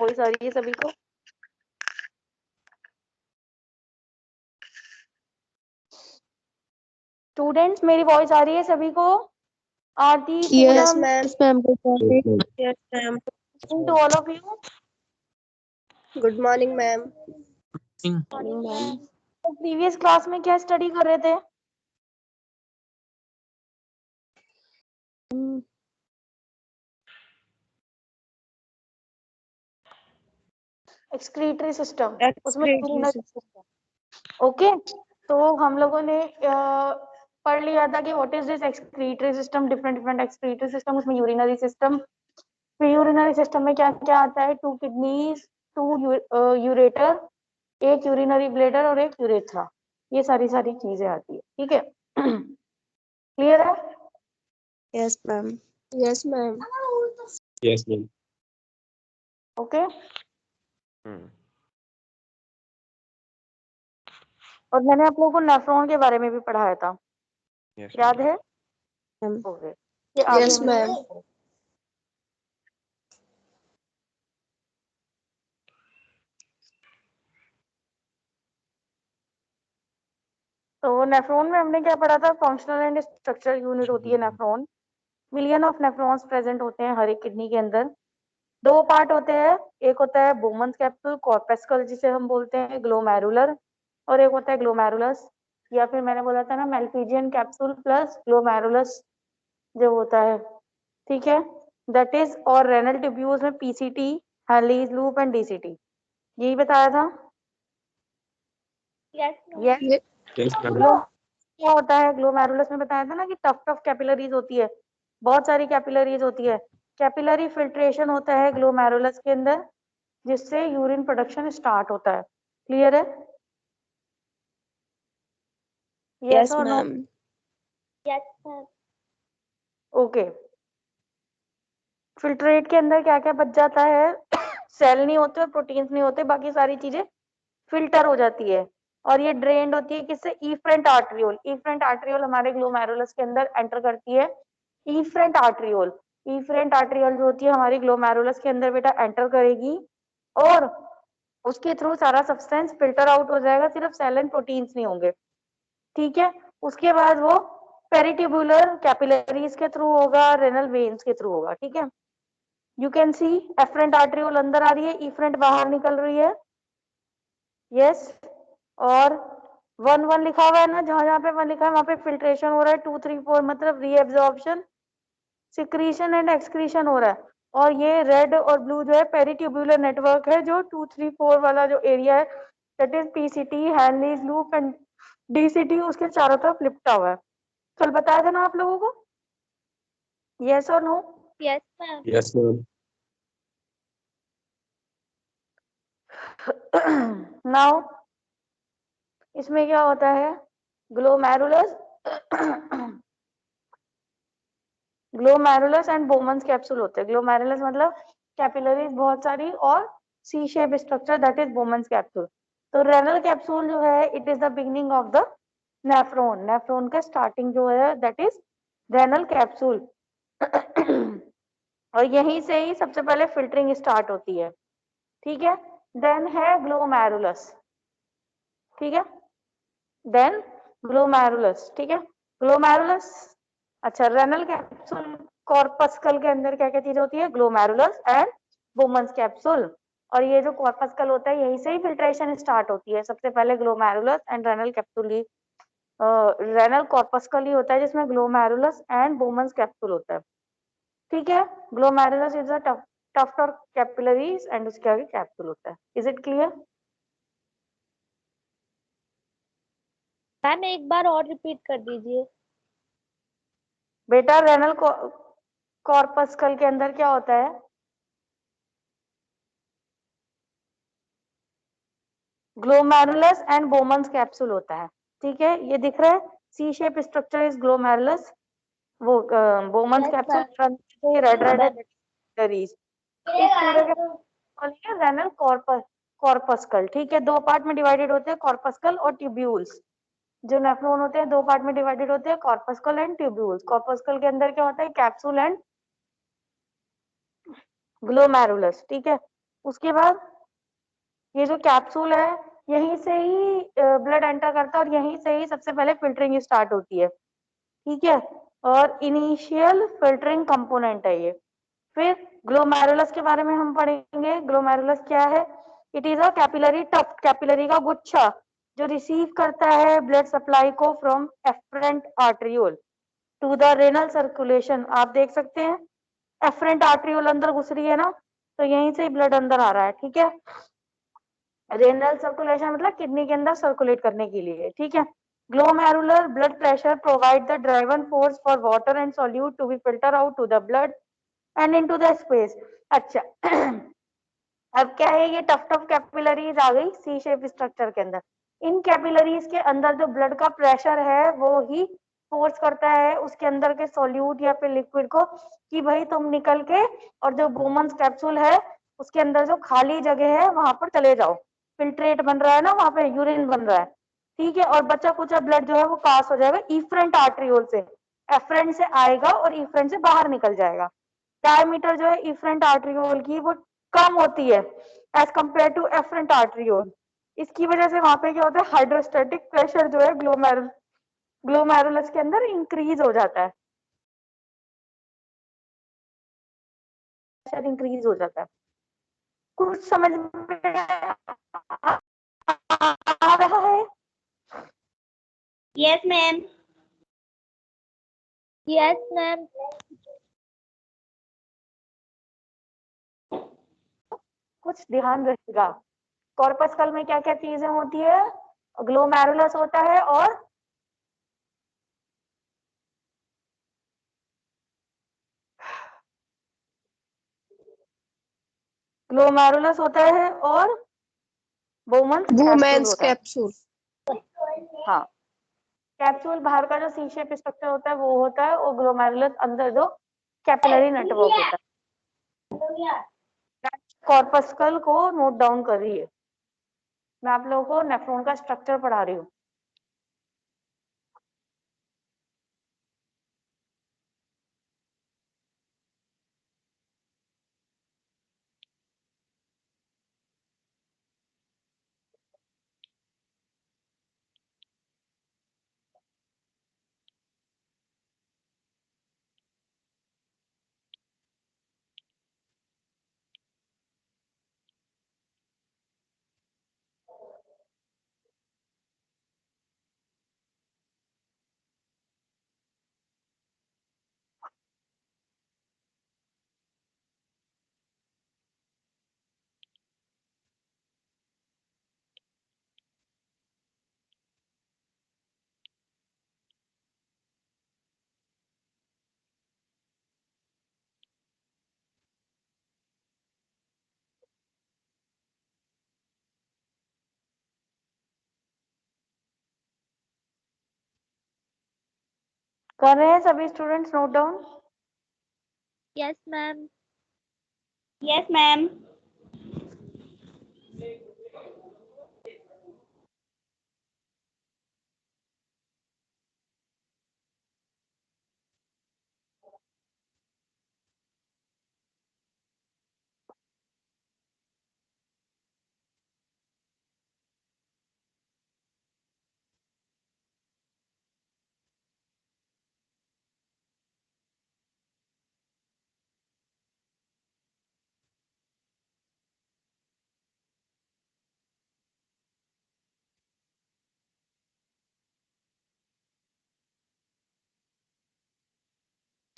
Voice आ रही है सभी को? स्टूडेंट्स मेरी वॉइस आ रही है सभी को? आरती, Yes, Poonam, ma'am. Yes, ma'am. Good morning. Yes, ma'am. to all of you. Good morning, ma'am. Morning, ma'am. तो प्रीवियस क्लास में क्या स्टडी कर रहे थे? एक्सक्रीटरी सिस्टम, उसमें Excretory सिस्टम। ओके, तो हम लोगों ने पढ़ लिया था कि what is this excretory system, different different excretory system, उसमें यूरिनरी सिस्टम। फिर यूरिनरी सिस्टम में क्या क्या आता है? 2 किडनीज, 2 यूरेटर, एक यूरिनरी ब्लेडर और एक यूरेथ्रा, ये सारी सारी चीजें आती है। ठीक है, क्लियर है? Yes, ma'am. Yes, ma'am. Yes, ma'am. Okay. और मैंने आप लोगों को नेफ्रॉन के बारे में भी पढ़ाया था, Yes, याद है? Ma'am. ओके, ये आगे Yes, ma'am. तो नेफ्रॉन में हमने क्या पढ़ा था? फंक्शनल एंड स्ट्रक्चरल यूनिट होती है nephron. Million of nephrons present होते हैं हर एक किडनी के अंदर। 2 पार्ट होते हैं, एक होता है बोमन्स कैप्सूल कॉर्पस्कल जिसे हम बोलते हैं ग्लोमेरुलर, और एक होता है ग्लोमेरुलस, या फिर मैंने बोला था ना मेल्फिजियन कैप्सूल प्लस ग्लोमेरुलस जो होता है। ठीक है, दैट इज, और रेनल ट्यूब्यूल्स में PCT, Henle's loop and DCT, यही बताया था। Yes, yes, ma'am. ग्लो क्या होता है? ग्लोमेरुलस में बताया था ना कि टफ टफ कैपिलरीज होती है, बहुत सारी कैपिलरीज होती है। कैपिलरी फिल्ट्रेशन होता है ग्लोमेरुलस के अंदर, जिससे यूरिन प्रोडक्शन स्टार्ट होता है। क्लियर है? Yes, और नो? ma'am. ओके। फिल्ट्रेट के अंदर क्या क्या बच जाता है? सेल नहीं होते, प्रोटीन्स नहीं होते, बाकी सारी चीजें फिल्टर हो जाती है। और ये ड्रेन्ड होती है किससे? इफरेंट आर्टरियोल। इफरेंट आर्टरियोल हमारे ग्लोमेरुलस के अंदर एंटर करती है। इफरेंट आर्टरियोल, इफरेंट आर्टरियोल जो होती है हमारी ग्लोमेरुलस के अंदर बेटा एंटर करेगी, और उसके थ्रू सारा सब्सटेंस फिल्टर आउट हो जाएगा, सिर्फ सेल एंड प्रोटीन्स नहीं होंगे। ठीक है, उसके बाद वो पेरिट्यूबुलर कैपिलरीज के थ्रू होगा, रेनल वेन्स के थ्रू होगा। ठीक है, you can see afferent arteriole अंदर आ रही है, इफरेंट बाहर निकल रही है। यस, और 1 1 लिखा हुआ है ना, जहां जहां पे 1 लिखा है वहां पे फिल्ट्रेशन हो रहा है, 2 3 4 मतलब रीएब्जॉर्प्शन, सिक्रीशन एंड एक्सक्रीशन हो रहा है। और ये रेड और ब्लू जो है पेरिट्यूबुलर नेटवर्क है, जो 2 3 4 वाला जो एरिया है that is PCT, Henle's loop and DCT, उसके चारों तरफ लिपटा हुआ है। कल बताया था ना आप लोगों को? यस और नो? Yes, ma'am. नाउ इसमें क्या होता है? Glomerulus glomerulus and Bowman's capsule होते हैं। ग्लोमेरुलस मतलब कैपिलरीज बहुत सारी, और C shape structure that is Bowman's capsule. तो रेनल कैप्सूल जो है it is the beginning of the nephron. Nephron का स्टार्टिंग जो है दैट इज रेनल कैप्सूल। और यहीं से ही सबसे पहले फिल्टरिंग स्टार्ट होती है। ठीक है, देन है ग्लोमेरुलस। ठीक है, देन ग्लोमेरुलस। ठीक है, ग्लोमेरुलस। अच्छा, रेनल कैप्सूल कॉर्पस्कल के अंदर क्या क्या चीज होती है? Glomerulus and Bowman's capsule. और ये जो कॉर्पस्कल होता है यहीं से ही फिल्ट्रेशन स्टार्ट होती है। सबसे पहले ग्लोमेरुलस एंड रेनल कैप्सूल ही, रेनल कॉर्पस्कल ही होता है जिसमें ग्लोमेरुलस एंड बोमन्स कैप्सूल होता है। ठीक है, ग्लोमेरुलस इज अ टफ्ट और कैपिलरीज एंड उसके आगे कैप्सूल होता है। Is it clear? मैम एक बार और रिपीट कर दीजिए। बेटा रेनल कॉर्पस्कल के अंदर क्या होता है? ग्लोमेरुलस एंड बोमन्स कैप्सूल होता है। ठीक है, ये दिख रहा है, सी शेप स्ट्रक्चर इज ग्लोमेरुलस, वो बोमन्स कैप्सूल रेड रेड है, रेनल कॉर्पस्कल। ठीक है, 2 पार्ट में डिवाइडेड होते हैं, कॉर्पस्कल और ट्यूब्यूल्स। जो नेफ्रॉन होते हैं 2 पार्ट में डिवाइडेड होते हैं, कॉर्पस्कल एंड ट्यूब्यूल्स। कॉर्पस्कल के अंदर क्या होता है? Capsule and glomerulus. ठीक है, उसके बाद ये जो कैप्सूल है यहीं से ही ब्लड एंटर करता है और यहीं से ही सबसे पहले फिल्टरिंग स्टार्ट होती है, ठीक है। और इनिशियल फिल्टरिंग कंपोनेंट है ये। फिर ग्लोमेरुलस के बारे में हम पढ़ेंगे। ग्लोमेरुलस क्या है? It is a capillary tuft, capillary का गुच्छा जो रिसीव करता है ब्लड सप्लाई को from afferent arteriole to the renal circulation. आप देख सकते हैं एफरेंट आर्टरियोल अंदर घुस रही है ना, तो यहीं से ब्लड अंदर आ रहा है, ठीक है। रेनल सर्कुलेशन मतलब किडनी के अंदर सर्कुलेट करने के लिए, ठीक है। Glomerular blood pressure provide the driven force for water and solute to be filter out to the blood and into the space. अच्छा अब क्या है, ये टफ टफ कैपिलरीज आ गई सी शेप स्ट्रक्चर के अंदर। इन कैपिलरीज के अंदर जो ब्लड का प्रेशर है वो ही फोर्स करता है उसके अंदर के सॉल्यूट या फिर लिक्विड को कि भाई तुम निकल के और जो बोमन्स कैप्सूल है उसके अंदर जो खाली जगह है वहां पर चले जाओ। फिल्ट्रेट बन रहा है ना, वहां पे यूरिन बन रहा है, ठीक है। और बचा कुचा ब्लड जो है वो पास हो जाएगा इफ्रंट आर्टरियोल से, एफ्रंट से आएगा और इफ्रंट से बाहर निकल जाएगा। डायमीटर जो है इफ्रंट आर्टरियोल की वो कम होती है as compare to afferent arteriole. इसकी वजह से वहां पे क्या होता है, हाइड्रोस्टेटिक प्रेशर जो है ग्लोमेरुलस के अंदर इंक्रीज हो जाता है, प्रेशर इंक्रीज हो जाता है। कुछ समझ में आ रहा है? Yes ma'am. Yes ma'am. कुछ ध्यान रखिएगा। कॉर्पस्कल में क्या क्या चीजें होती है? ग्लोमेरुलस होता है और ग्लोमेरुलस होता है और बोमन्स कैप्सूल वुमेन्स होता है। कैप्सूल। हाँ, कैप्सूल बाहर का जो सी शेप स्ट्रक्चर होता है वो होता है, और ग्लोमेरुलस अंदर जो कैपिलरी नेटवर्क होता है। कॉर्पस्कल को नोट डाउन करिए, मैं आप लोगों को नेफ्रॉन का स्ट्रक्चर पढ़ा रही हूँ। कर रहे हैं सभी students note down? Yes ma'am. Yes ma'am.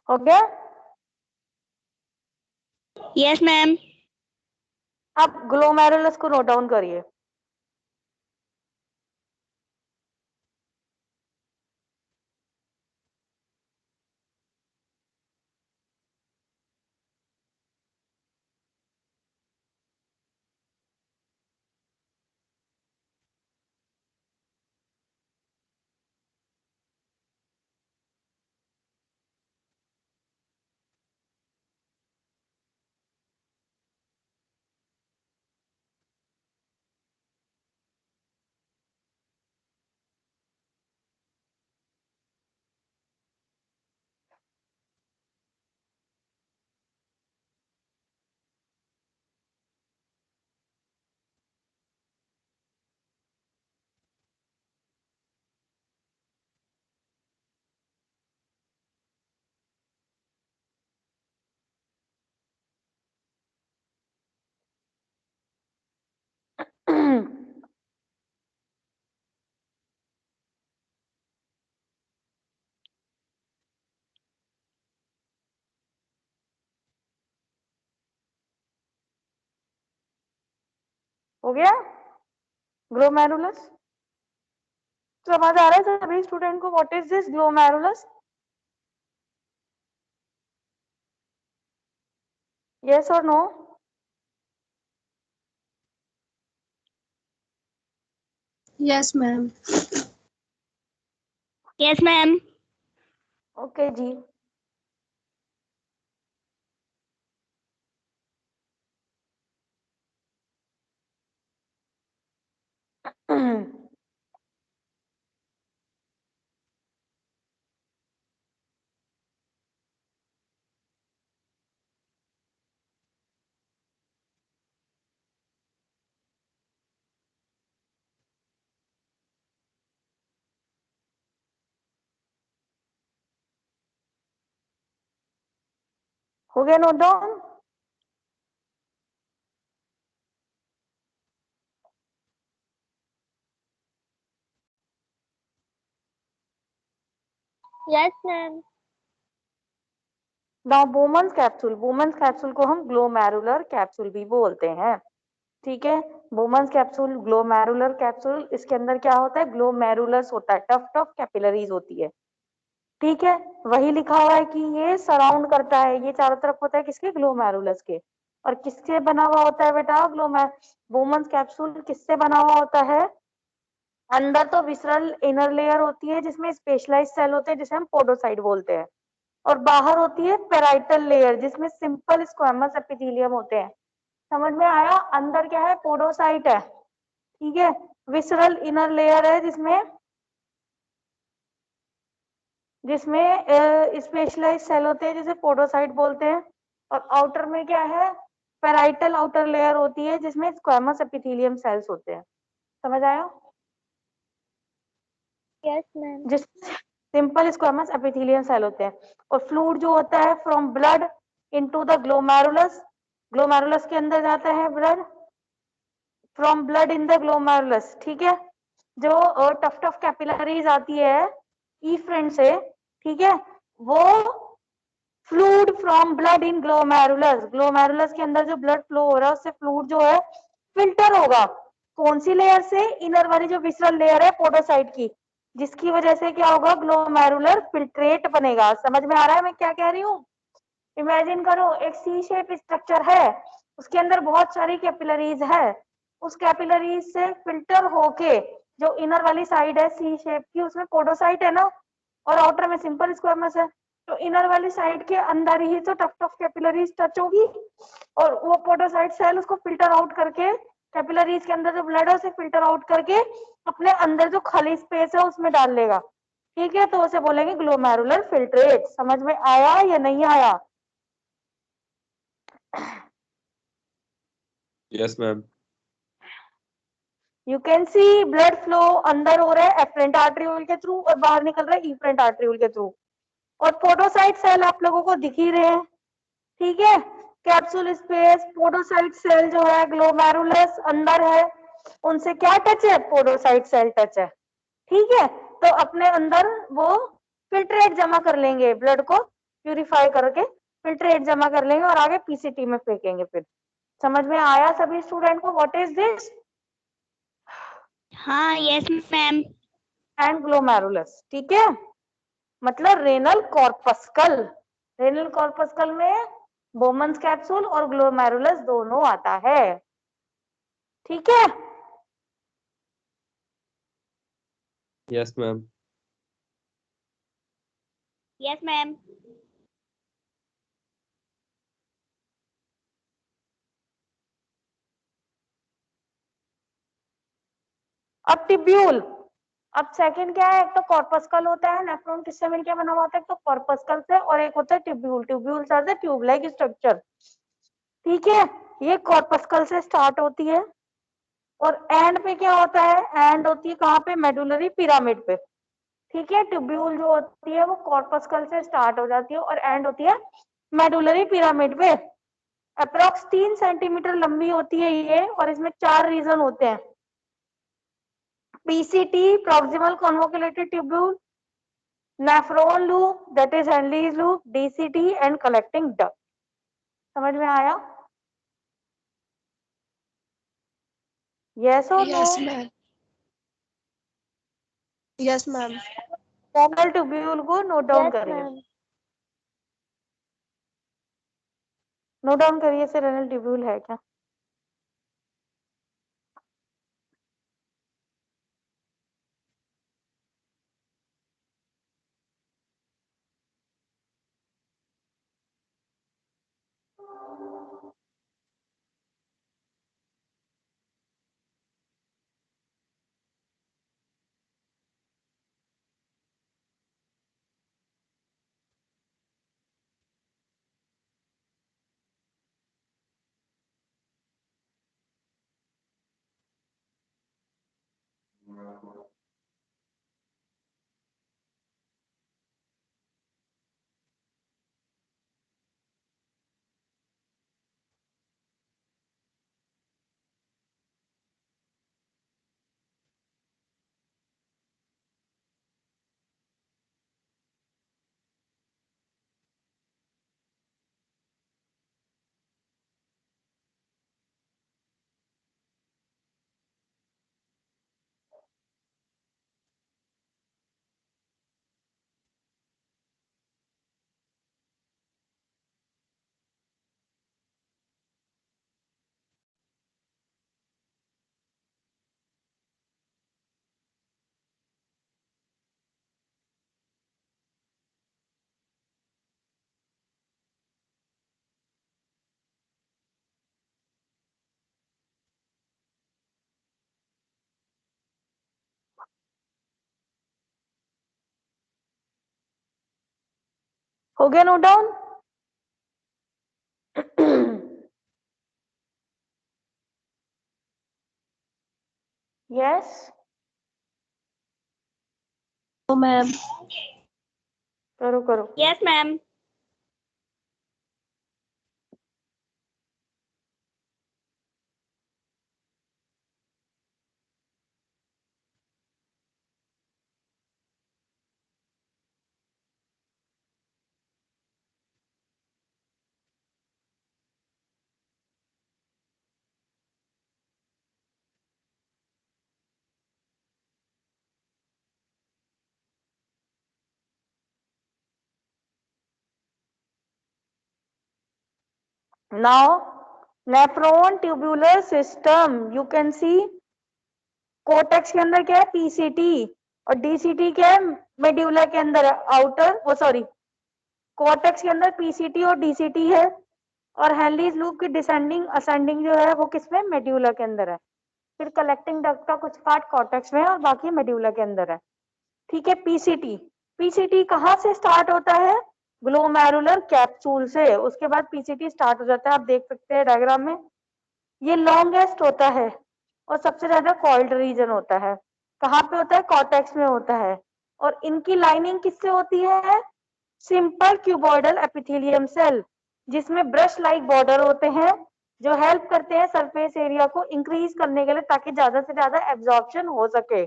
हो गया? Yes ma'am. अब ग्लोमेरुलस को नोट डाउन करिए। हो गया ग्लोमेरुलस? समझ आ रहा है सभी स्टूडेंट को what is this glomerulus? Yes और no? Yes, ma'am. Yes, ma'am. Okay ji. हो गया note down? Yes, ma'am. Now Bowman's capsule को हम ग्लोमेरुलर कैप्सूल भी बोलते हैं, ठीक है। बोमन्स कैप्सूल, ग्लोमेरुलर कैप्सूल, इसके अंदर क्या होता है? ग्लोमेरुलस होता है, टफ टफ कैपिलरीज होती है, ठीक है। वही लिखा हुआ है कि ये सराउंड करता है, ये चारों तरफ होता है किसके? ग्लोमेरुलस के। और किससे बना हुआ होता है बेटा बोमन्स कैप्सूल किससे बना हुआ होता है? अंदर तो विसरल इनर लेयर होती है जिसमें स्पेशलाइज्ड सेल होते हैं जिसे हम पोडोसाइट बोलते हैं, और बाहर होती है पेराइटल लेयर जिसमें सिंपल स्क्वेमस एपिथेलियम होते हैं। समझ में आया? अंदर क्या है? पोडोसाइट है, ठीक है। विसरल इनर लेयर है जिसमें स्पेशलाइज्ड सेल होते हैं जिसे पोडोसाइट बोलते हैं, और आउटर में क्या है? पेराइटल आउटर लेयर होती है जिसमें स्क्वेमस एपिथेलियम सेल्स होते हैं। समझ आया? Yes, ma'am. जिस सिंपल स्क्वेमस एपिथेलियम सेल होते हैं। और फ्लूइड जो होता है from blood into the glomerulus, glomerulus के अंदर जाता है blood, from blood in the glomerulus, ठीक है। जो टफ टफ कैपिलरीज आती है इफ्रेंट से, ठीक है, वो fluid from blood in glomerulus, glomerulus के अंदर जो ब्लड फ्लो हो रहा है उससे फ्लूइड जो है फिल्टर होगा। कौन सी लेयर से? इनर वाली जो विसरल लेयर है पोडोसाइट की, जिसकी वजह से क्या होगा? ग्लोमेरुलर फिल्ट्रेट बनेगा। समझ में आ रहा है मैं क्या कह रही हूँ? इमेजिन करो एक सी शेप स्ट्रक्चर है, उसके अंदर बहुत सारी कैपिलरीज है, उस कैपिलरीज से फिल्टर होके जो इनर वाली साइड है सी शेप की, उसमें पोडोसाइट है ना, और आउटर में सिंपल स्क्वेमस है, तो इनर वाली साइड के अंदर ही तो टफ टफ कैपिलरीज टच होगी, और वो पोडोसाइट सेल उसको फिल्टर आउट करके कैपिलरीज के अंदर जो ब्लड है उसे फिल्टर आउट करके अपने अंदर जो खाली स्पेस है उसमें डाल लेगा, ठीक है। तो उसे बोलेंगे ग्लोमेरुलर फिल्ट्रेट। समझ में आया या नहीं आया? Yes, ma'am. You can C blood flow अंदर हो रहा है एफरेंट आर्टरियोल के थ्रू और बाहर निकल रहा है इफरेंट आर्टरियोल के थ्रू, और पोडोसाइट सेल आप लोगों को दिख ही रहे हैं, ठीक है। कैप्सूल स्पेस, पोडोसाइट सेल जो है ग्लोमेरुलस अंदर है, उनसे क्या टच है? पोडोसाइट सेल टच है, ठीक है। तो अपने अंदर वो फिल्ट्रेट जमा कर लेंगे, ब्लड को प्यूरिफाई करके फिल्ट्रेट जमा कर लेंगे और आगे पीसीटी में फेंकेंगे। फिर समझ में आया सभी स्टूडेंट को व्हाट इज दिस? हाँ, yes, ma'am. एंड ग्लोमेरुलस, ठीक है। मतलब रेनल कॉर्पस्कल, रेनल कॉर्पस्कल में बोमन्स कैप्सूल और ग्लोमेरुलस दोनों आता है, ठीक है। Yes, ma'am. Yes, ma'am. अब टिब्यूल, अब सेकंड क्या है? एक तो कॉर्पस्कल होता है, नेफ्रॉन किससे मिलकर बना हुआ होता है? एक तो कॉर्पस्कल से, और एक होता है tubule. Tubules are the tube like structure, ठीक है। ये कॉर्पस्कल से स्टार्ट होती है और एंड पे क्या होता है? एंड होती है कहाँ पे? मेडुलरी पिरामिड पे, ठीक है। ट्यूब्यूल जो होती है वो कॉर्पस्कल से स्टार्ट हो जाती है और एंड होती है मेडुलरी पिरामिड पे। अप्रोक्स 3 सेंटीमीटर लंबी होती है ये, और इसमें 4 रीजन होते हैं। PCT, proximal convoluted tubule, nephron loop, that is Henle's loop, DCT and collecting duct। समझ में आया? यस और no? Yes, ma'am. Yes, ma'am. Renal tubule को नोट डाउन Yes, करिए। ma'am. नोट डाउन करिए से रेनल ट्यूब्यूल है क्या? हो गया note down? Yes? No, ma'am. करो करो। Yes, ma'am. Now, nephron tubular system, you can see cortex के अंदर क्या है? पीसीटी, और डीसीटी क्या है? मेड्यूला के अंदर है, आउटर वो सॉरी कोटेक्स के अंदर पीसीटी और डीसीटी है, और हेनलीज लूप की डिसेंडिंग असेंडिंग जो है वो किसमें? मेड्यूला के अंदर है। फिर कलेक्टिंग डक्ट का कुछ पार्ट कॉर्टेक्स में है और बाकी मेड्यूला के अंदर है। ठीक है। पीसीटी, पीसीटी कहाँ से स्टार्ट होता है? ग्लोमेरुलर कैप्सूल से, उसके बाद पीसीटी स्टार्ट हो जाता है। आप देख सकते हैं डायग्राम में, ये लॉन्गेस्ट होता है और सबसे ज्यादा कॉइल्ड रीजन होता है। कहाँ पे होता है? कॉर्टेक्स में होता है। और इनकी लाइनिंग किससे होती है? सिंपल क्यूबॉइडल एपिथेलियम सेल, जिसमें ब्रश लाइक बॉर्डर होते हैं, जो हेल्प करते हैं सरफेस एरिया को इंक्रीज करने के लिए, ताकि ज्यादा से ज्यादा एब्जॉर्प्शन हो सके।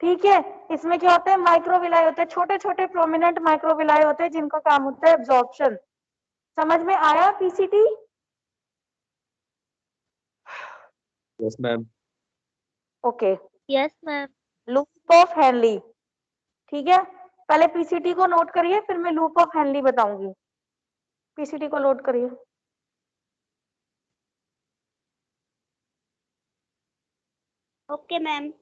ठीक है। इसमें क्या होता है? माइक्रोविलाई होते हैं, छोटे छोटे प्रोमिनेंट माइक्रोविलाई होते हैं जिनका काम होता है एब्जॉर्प्शन। समझ में आया PCT? Yes, ma'am. Okay. Yes, ma'am. Loop of Henle, ठीक है। पहले पीसीटी को नोट करिए, फिर मैं लूप ऑफ हेनली बताऊंगी। पीसीटी को लोड करिए। Okay, ma'am.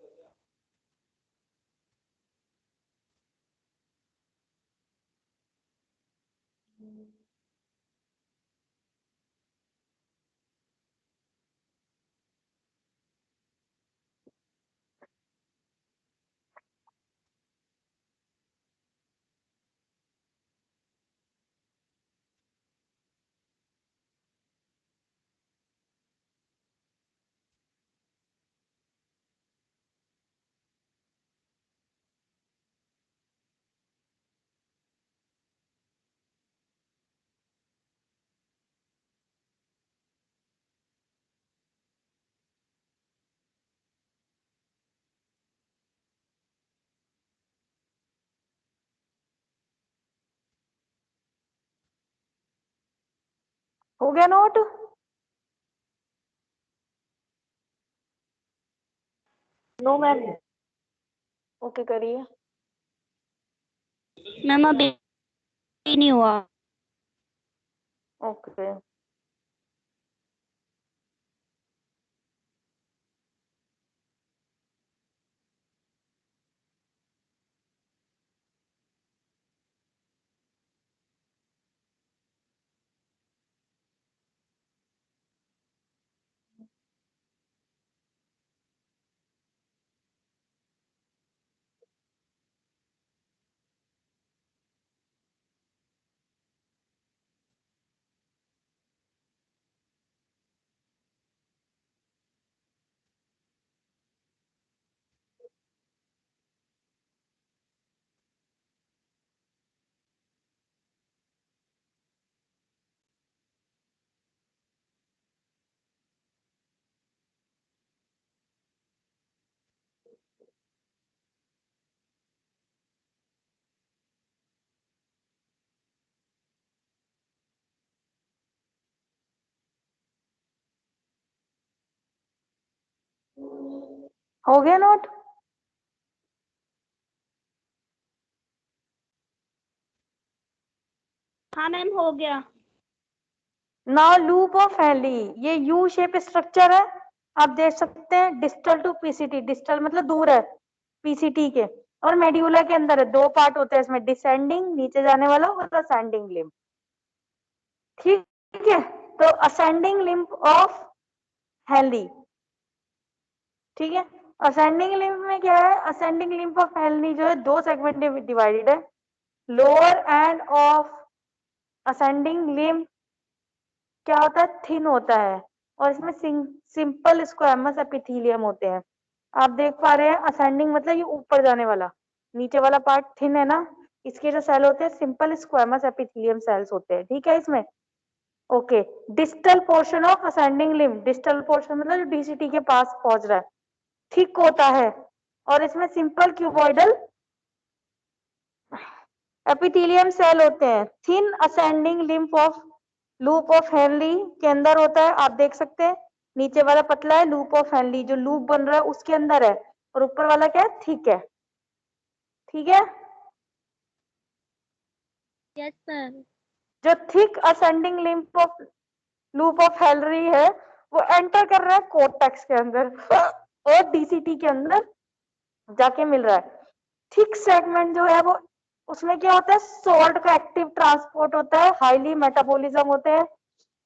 हो गया नोट? No ma'am. ओके करिए। मैम अभी नहीं हुआ। ओके हो गया नोट। हाँ मैम हो गया। नाउ लूप ऑफ हेनली, ये यू शेप स्ट्रक्चर है। आप देख सकते हैं डिस्टल टू पीसीटी, डिस्टल मतलब दूर है पीसीटी के, और मेड्यूला के अंदर है। दो पार्ट होते हैं इसमें, डिसेंडिंग नीचे जाने वाला और असेंडिंग लिम्ब। ठीक है, तो असेंडिंग लिम्ब ऑफ हेनली, ठीक है। असेंडिंग लिम्ब में क्या है, असेंडिंग लिम्ब ऑफ हेनली जो है दो सेगमेंट में डिवाइडेड है। Lower end of ascending limb क्या होता है, थिन होता है, और इसमें सिंपल स्क्वेमस एपिथेलियम होते हैं। आप देख पा रहे हैं असेंडिंग मतलब ये ऊपर जाने वाला, नीचे वाला पार्ट थिन है ना, इसके जो सेल होते हैं सिंपल स्क्वेमस एपिथेलियम सेल्स होते हैं, ठीक है इसमें। Okay, distal portion of ascending limb, distal portion मतलब जो डीसीटी के पास पहुंच रहा है, थिक होता है, और इसमें सिंपल क्यूबॉइडल एपिथेलियम सेल होते हैं। Thin ascending lymph of loop of Henley के अंदर होता है, आप देख सकते हैं नीचे वाला पतला है, लूप ऑफ हेनली जो लूप बन रहा है उसके अंदर है, और ऊपर वाला क्या है, थिक है, ठीक है। Yes, ma'am. जो thick ascending lymph of loop of Henry है वो एंटर कर रहा है कोर्टेक्स के अंदर और डीसीटी के अंदर जाके मिल रहा है। थिक सेगमेंट जो है वो, उसमें क्या होता है, सॉल्ट का एक्टिव ट्रांसपोर्ट होता है, हाईली मेटाबॉलिज्म होते हैं,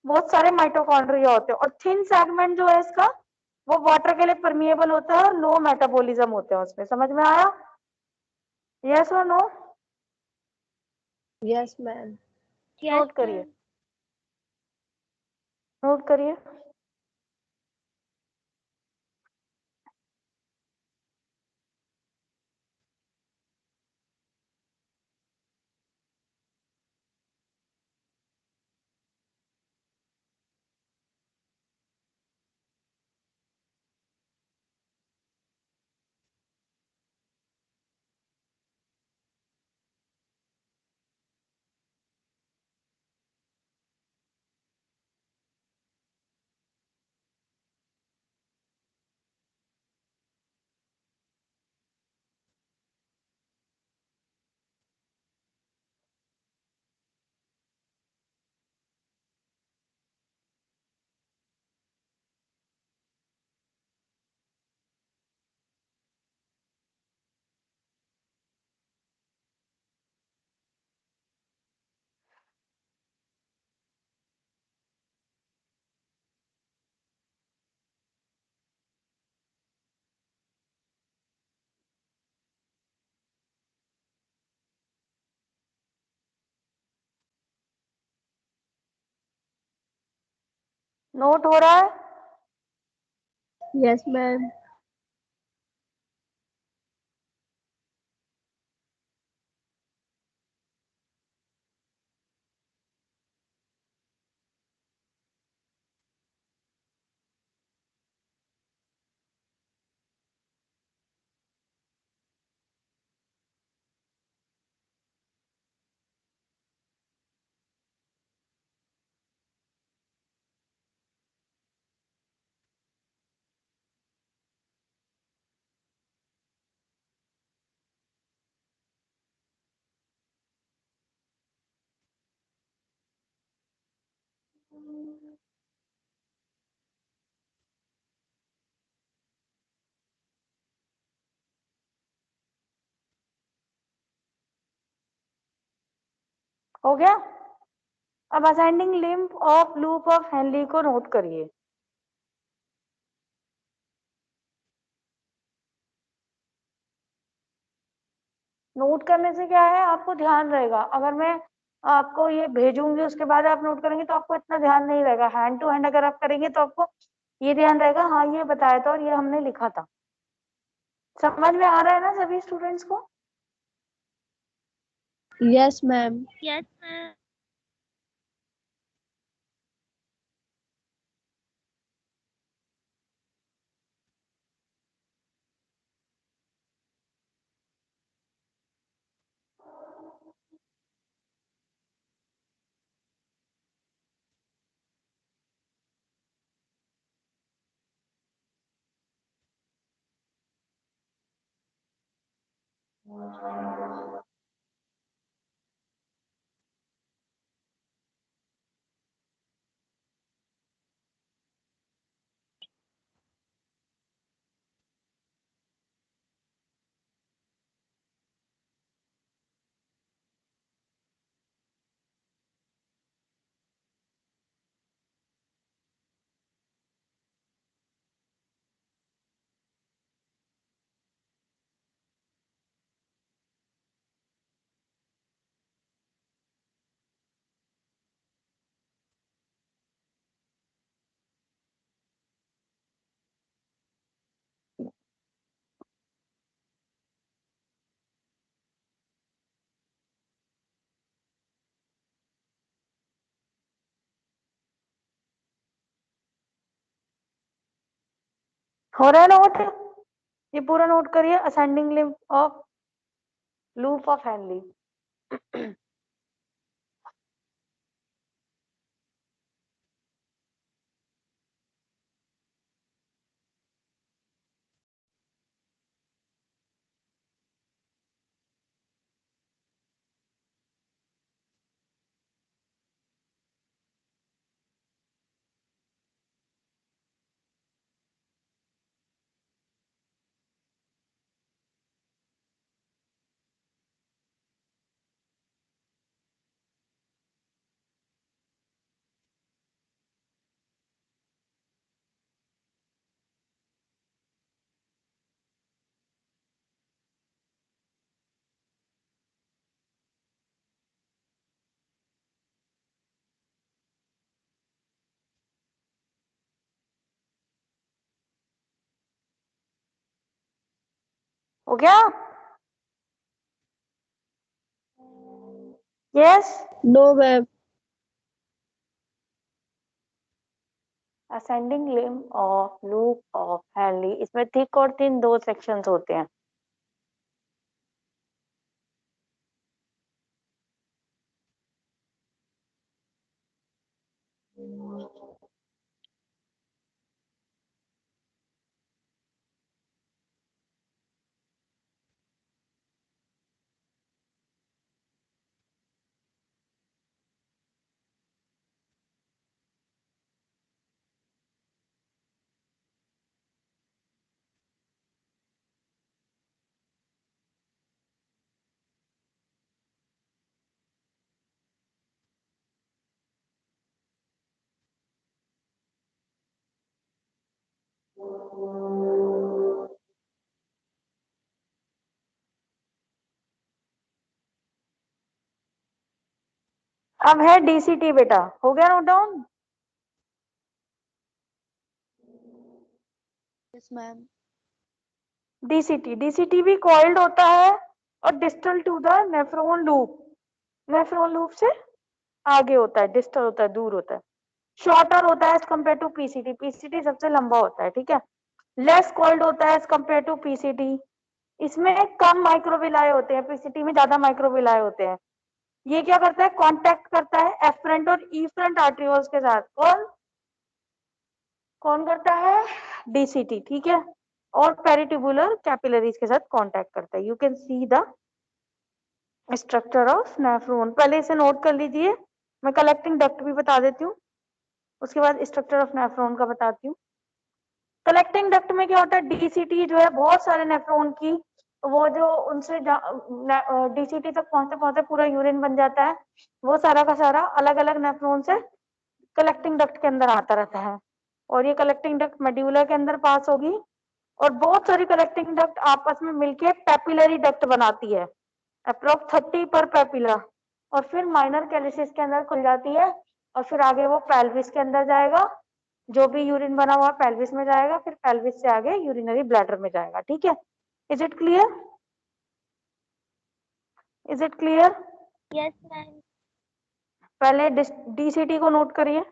बहुत सारे माइटोकॉन्ड्रिया होते हैं। और थिन सेगमेंट जो है इसका, वो वाटर के लिए परमिएबल होता है और लो मेटाबॉलिज्म होते हैं उसमें। समझ में आया? यस और no? Yes, ma'am. Yes, note करिए, ma'am. नोट करिए। नोट हो रहा है? Yes, ma'am. हो गया। अब ascending limb of loop of Henley को नोट करिए। नोट करने से क्या है, आपको ध्यान रहेगा। अगर मैं आपको ये भेजूंगी उसके बाद आप नोट करेंगे तो आपको इतना ध्यान नहीं रहेगा। हैंड टू हैंड अगर आप करेंगे तो आपको ये ध्यान रहेगा, हाँ ये बताया था और ये हमने लिखा था। समझ में आ रहा है ना सभी स्टूडेंट्स को? Yes, ma'am. Yes, ma'am. हो रहा है नोट? ये पूरा नोट करिए, ascending limb of loop of Henle. हो गया? Yes. No, ma'am. Ascending limb of loop of Henle, इसमें थिक और थिन दो सेक्शंस होते हैं। अब है डीसीटी बेटा, हो गया note down? Yes, ma'am. DCT भी कॉइल्ड होता है और distal to the nephron loop. Nephron loop से आगे होता है, डिस्टल होता है, दूर होता है, शॉर्टर होता है as compare to PCT. PCT सबसे लंबा होता है, ठीक है। लेस कॉल्ड होता है एज कम्पेयर टू पीसीटी। इसमें कम माइक्रोविलाय होते हैं, पीसीटी में ज्यादा माइक्रोविलाय होते हैं। ये क्या करता है, कांटेक्ट करता है एफरेंट और इफरेंट आर्टरियोल्स के साथ। कौन कौन करता है? डीसीटी, ठीक है। और पेरिट्यूबुलर कैपिलरीज के साथ कांटेक्ट करता है। You can see the structure of nephron. पहले इसे नोट कर लीजिए, मैं कलेक्टिंग डक्ट भी बता देती हूँ। उसके बाद स्ट्रक्चर ऑफ नेफ्रॉन का बताती हूँ। कलेक्टिंग डक्ट में क्या होता है, डीसीटी जो है बहुत सारे नेफ्रॉन की वो जो उनसे डीसीटी तक पहुंचते पहुंचते पूरा यूरिन बन जाता है, वो सारा का सारा अलग अलग नेफ्रॉन से कलेक्टिंग डक्ट के अंदर आता रहता है। और ये कलेक्टिंग डक्ट मेड्यूला के अंदर पास होगी और बहुत सारी कलेक्टिंग डक्ट आपस में मिलके पैपिलरी डक्ट बनाती है, अप्रोक्स 30 पर पैपिला, और फिर माइनर कैलिसिस के अंदर खुल जाती है और फिर आगे वो पेल्विस के अंदर जाएगा, जो भी यूरिन बना हुआ पेल्विस में जाएगा, फिर पेल्विस से आगे यूरिनरी ब्लैडर में जाएगा। ठीक है, is it clear? Is it clear? Yes ma'am. पहले डीसीटी को नोट करिए।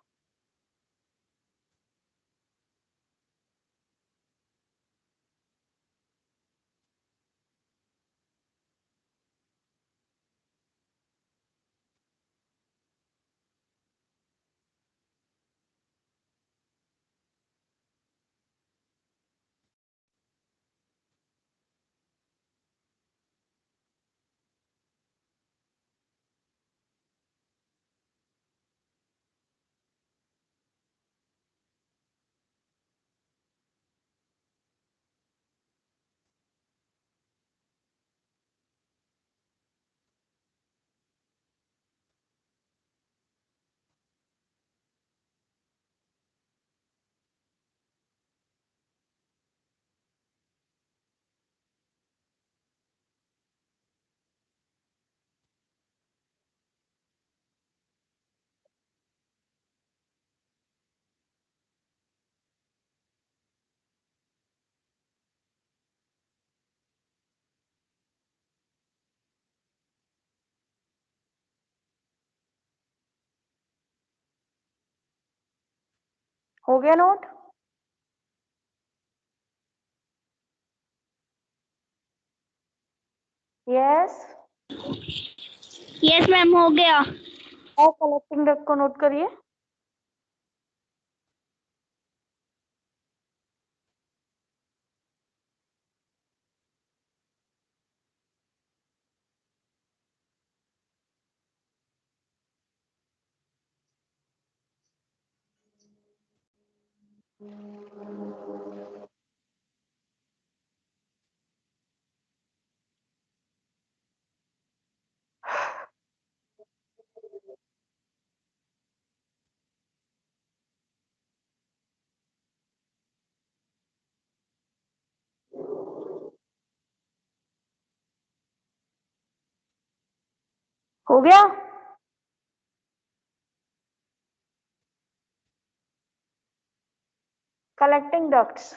हो गया नोट? यस। यस मैम, हो गया। और कलेक्टिंग डक्ट को नोट करिए। हो गया? कलेक्टिंग डक्ट्स,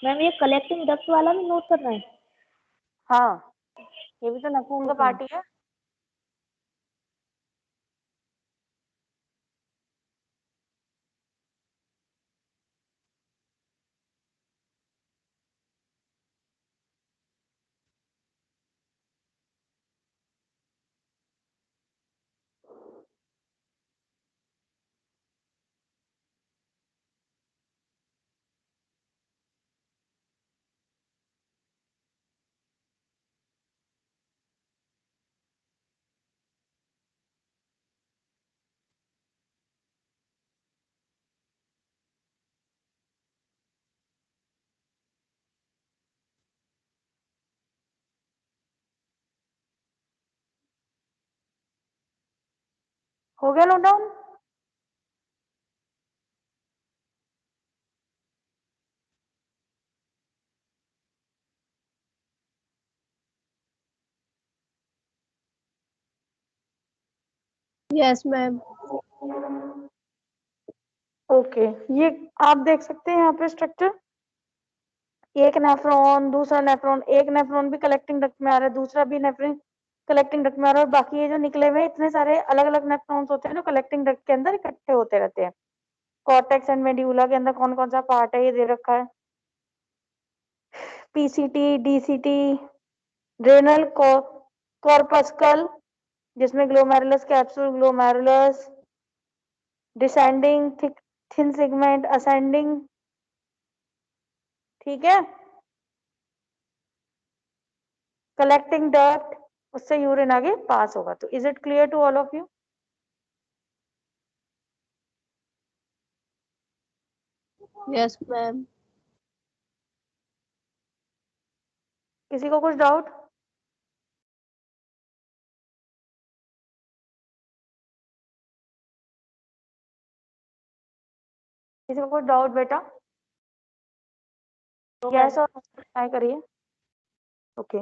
मैम ये कलेक्टिंग डक्ट वाला भी नोट करना है? हाँ ये भी तो नेफ्रॉन का पार्ट ही है। हो गया note down? Yes ma'am. Okay, ये आप देख सकते हैं यहाँ पे स्ट्रक्चर, एक नेफ्रॉन, दूसरा नेफ्रॉन, एक नेफ्रॉन भी कलेक्टिंग डक्ट में आ रहा है, दूसरा भी नेफ्रॉन कलेक्टिंग डक्ट में आ रहा है, और बाकी ये जो निकले हुए इतने सारे अलग अलग नेफ्रॉन्स होते हैं जो कलेक्टिंग डक्ट के अंदर इकट्ठे होते रहते हैं। कॉर्टेक्स एंड मेड्यूला के अंदर कौन कौन सा पार्ट है ये दे रखा है, पीसीटी, डीसीटी, रेनल कॉर्पस्कल, जिसमें glomerulus, capsule, glomerulus, descending, thick thin segment, ascending, ठीक है। कलेक्टिंग डर्ट, उससे यूरिन आगे पास होगा। तो is it clear to all of you? Yes, ma'am. किसी को कुछ डाउट? किसी को कुछ डाउट बेटा? यस और ट्राई करिए। ओके